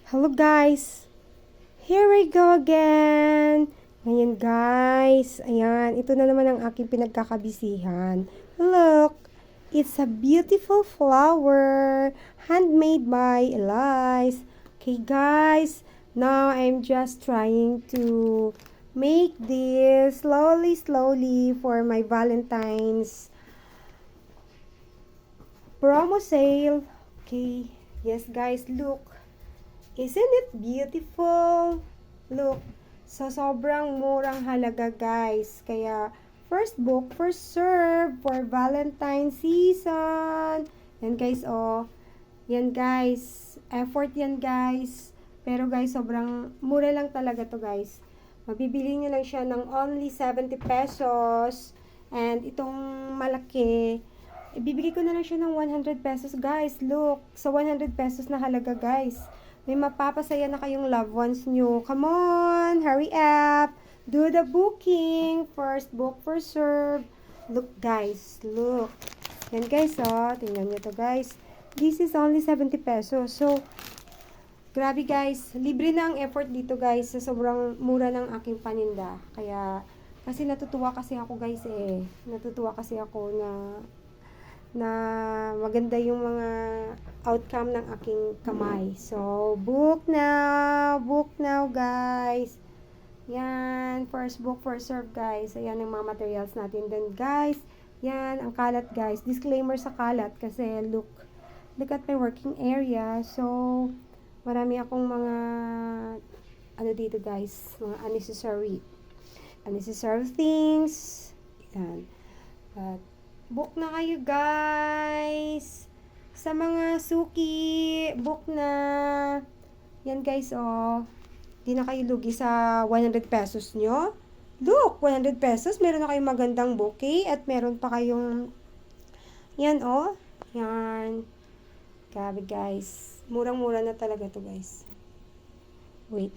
Hello guys! Here we go again! Ngayon guys, ayan, ito na naman ang aking pinagkakabisihan. Look! It's a beautiful flower, handmade by Elise. Okay guys, now I'm just trying to make this slowly for my Valentine's promo sale. Okay, yes guys, look. Isn't it beautiful? Look, so sobrang murang halaga guys. Kaya, first book, first serve for Valentine's season. Yan guys, oh. Yan guys. Effort yan guys. Pero guys, sobrang mura lang talaga to guys. Mabibili nyo lang siya ng only 70 pesos. And itong malaki, ibibigay ko na lang siya ng 100 pesos guys. Look, sa 100 pesos na halaga guys. May mapapasaya na kayong loved ones nyo. Come on, hurry up. Do the booking. First book, first serve. Look guys, look. Yan guys, oh. Tingnan nyo to guys. This is only 70 pesos. So, grabe guys. Libre na ang effort dito guys. Sa sobrang mura ng aking paninda. Kaya, kasi natutuwa kasi ako guys eh. Natutuwa kasi ako na maganda yung mga outcome ng aking kamay. So, book now guys. Yan, first book, first serve guys. Ayan ang mga materials natin din guys. Yan, ang kalat guys. Disclaimer sa kalat kasi look at my working area. So, marami akong mga ano dito guys, mga unnecessary things. Yan. But, book na kayo guys. Sa mga suki, book na. Yan guys, oh. Di na kayo lugi sa 100 pesos nyo. Look, 100 pesos. Meron na kayong magandang bouquet. At meron pa kayong, yan oh. Yan. Grabe guys. Murang-mura na talaga to guys. Wait.